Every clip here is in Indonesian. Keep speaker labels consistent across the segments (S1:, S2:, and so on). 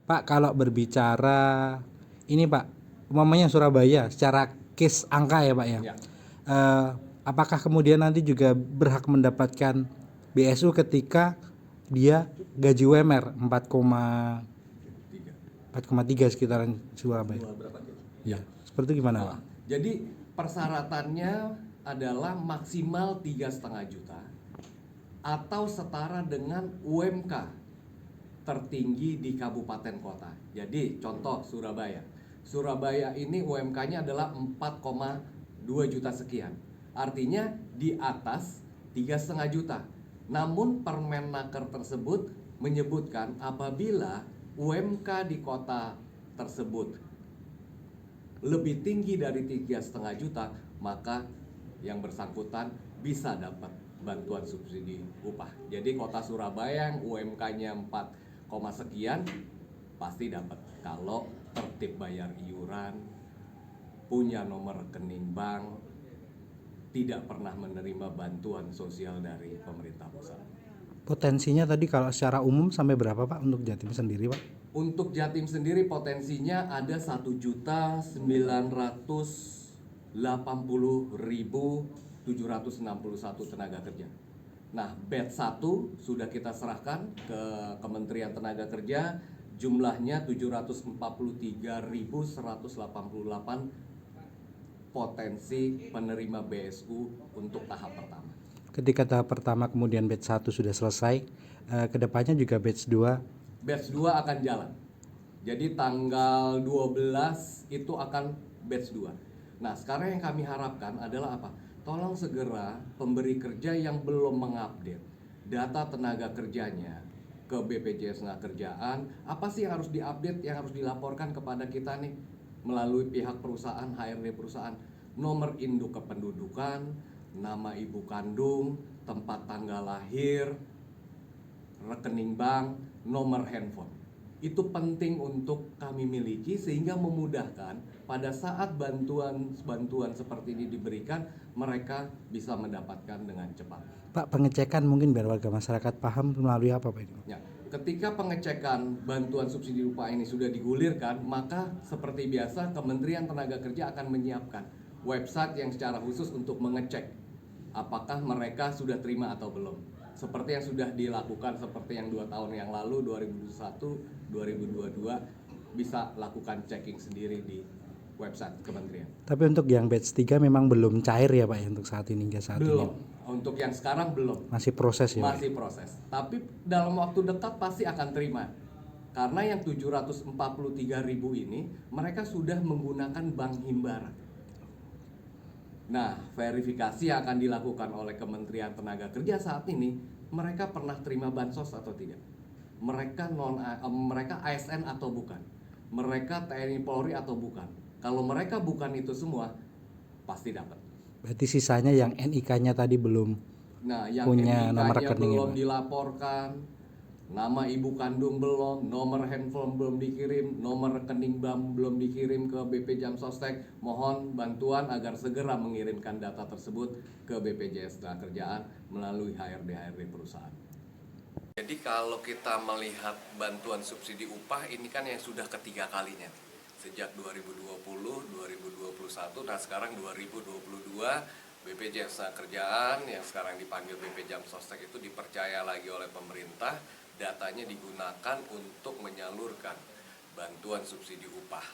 S1: Pak, kalau berbicara ini Pak, umpamanya Surabaya secara case angka ya Pak ya.
S2: Ya.
S1: Apakah kemudian nanti juga berhak mendapatkan BSU ketika dia gaji UMR 4,3 sekitaran Surabaya?
S2: Berapa gitu?
S1: Ya. Seperti itu gimana Pak?
S2: Jadi persyaratannya adalah maksimal 3,5 juta atau setara dengan UMK tertinggi di kabupaten kota. Jadi contoh Surabaya. Surabaya ini UMK-nya adalah 4,2 juta sekian. Artinya di atas 3,5 juta. Namun Permenaker tersebut menyebutkan apabila UMK di kota tersebut lebih tinggi dari 3,5 juta, maka yang bersangkutan bisa dapat bantuan subsidi upah. Jadi kota Surabaya yang UMK-nya 4, sekian pasti dapat kalau tertib bayar iuran, punya nomor rekening bank, tidak pernah menerima bantuan sosial dari pemerintah pusat.
S1: Potensinya tadi kalau secara umum sampai berapa Pak untuk Jatim sendiri Pak?
S2: Untuk Jatim sendiri potensinya ada 1.980.761 tenaga kerja. Nah, batch 1 sudah kita serahkan ke Kementerian Tenaga Kerja, jumlahnya 743.188 potensi penerima BSU untuk tahap pertama.
S1: Ketika tahap pertama kemudian batch 1 sudah selesai, kedepannya juga batch 2.
S2: Batch 2 akan jalan. Jadi tanggal 12 itu akan batch 2. Nah, sekarang yang kami harapkan adalah apa? Tolong segera pemberi kerja yang belum mengupdate data tenaga kerjanya ke BPJS Tenagakerjaan, apa sih yang harus diupdate, yang harus dilaporkan kepada kita nih melalui pihak perusahaan, HRD perusahaan, nomor induk kependudukan, nama ibu kandung, tempat tanggal lahir, rekening bank, nomor handphone. Itu penting untuk kami miliki sehingga memudahkan pada saat bantuan seperti ini diberikan, mereka bisa mendapatkan dengan cepat.
S1: Pak, pengecekan mungkin biar warga masyarakat paham melalui apa Pak ini?
S2: Ya, ketika pengecekan bantuan subsidi upah ini sudah digulirkan, maka seperti biasa Kementerian Tenaga Kerja akan menyiapkan website yang secara khusus untuk mengecek apakah mereka sudah terima atau belum. Seperti yang sudah dilakukan seperti yang 2 tahun yang lalu 2021, 2022 bisa lakukan checking sendiri di website kementerian.
S1: Tapi untuk yang batch 3 memang belum cair ya Pak ya untuk saat ini hingga saat
S2: Belum.
S1: ini.
S2: Untuk yang sekarang belum.
S1: Masih proses ya Pak?
S2: Masih proses. Tapi dalam waktu dekat pasti akan terima. Karena yang 743.000 ini mereka sudah menggunakan bank himbara. Nah, verifikasi yang akan dilakukan oleh Kementerian Tenaga Kerja saat ini, mereka pernah terima bansos atau tidak? Mereka ASN atau bukan? Mereka TNI Polri atau bukan? Kalau mereka bukan itu semua, pasti dapat.
S1: Berarti sisanya yang NIK-nya tadi belum punya nomor rekening
S2: belum dilaporkan, nama ibu kandung belum, nomor handphone belum dikirim, nomor rekening bank belum dikirim ke BP Jamsostek. Mohon bantuan agar segera mengirimkan data tersebut ke BPJS Tenagakerjaan melalui HRD perusahaan. Jadi kalau kita melihat bantuan subsidi upah ini kan yang sudah ketiga kalinya. Sejak 2020, 2021, nah sekarang 2022, BPJS Tenagakerjaan yang sekarang dipanggil BP Jamsostek itu dipercaya lagi oleh pemerintah, datanya digunakan untuk menyalurkan bantuan subsidi upah.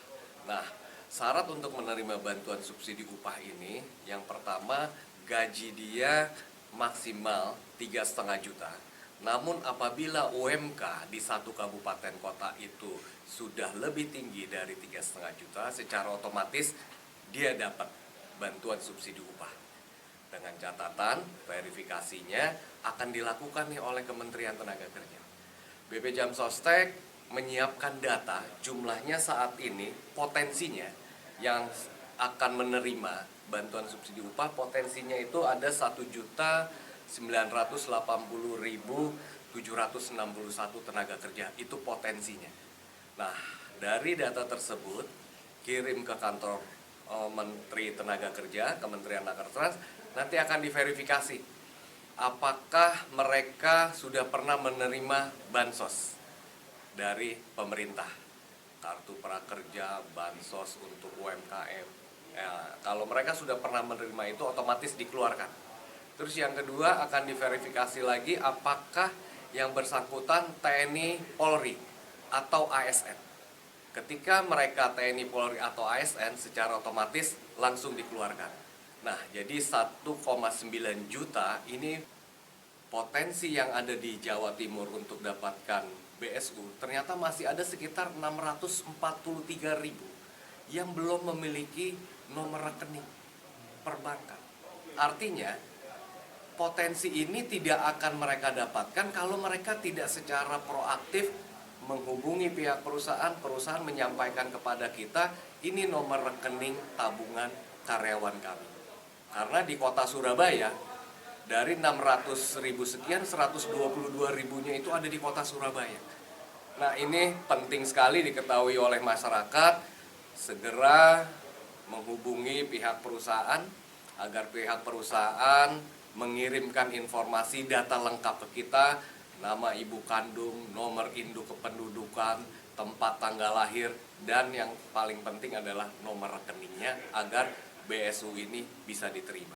S2: Nah, syarat untuk menerima bantuan subsidi upah ini, yang pertama gaji dia maksimal 3,5 juta. Namun apabila UMK di satu kabupaten kota itu sudah lebih tinggi dari 3,5 juta, secara otomatis dia dapat bantuan subsidi upah. Dengan catatan verifikasinya akan dilakukan nih oleh Kementerian Tenaga Kerja. BP Jamsostek menyiapkan data jumlahnya saat ini potensinya yang akan menerima bantuan subsidi upah, potensinya itu ada 1.980.761 tenaga kerja, itu potensinya. Nah, dari data tersebut kirim ke kantor Menteri Tenaga Kerja, Kementerian Nakertrans, nanti akan diverifikasi apakah mereka sudah pernah menerima bansos. dari pemerintah, kartu prakerja, bansos untuk UMKM. Ya, kalau mereka sudah pernah menerima itu otomatis dikeluarkan. Terus yang kedua akan diverifikasi lagi apakah yang bersangkutan TNI Polri atau ASN. Ketika mereka TNI Polri atau ASN secara otomatis langsung dikeluarkan. Nah, jadi 1,9 juta ini potensi yang ada di Jawa Timur untuk dapatkan BSU ternyata masih ada sekitar 643.000 yang belum memiliki nomor rekening perbankan. Artinya potensi ini tidak akan mereka dapatkan kalau mereka tidak secara proaktif menghubungi pihak perusahaan menyampaikan kepada kita ini nomor rekening tabungan karyawan kami. Karena di kota Surabaya dari 600.000 sekian 122.000-nya itu ada di kota Surabaya. Nah, ini penting sekali diketahui oleh masyarakat, segera menghubungi pihak perusahaan agar pihak perusahaan mengirimkan informasi data lengkap ke kita, nama ibu kandung, nomor induk kependudukan, tempat tanggal lahir, dan yang paling penting adalah nomor rekeningnya agar BSU ini bisa diterima.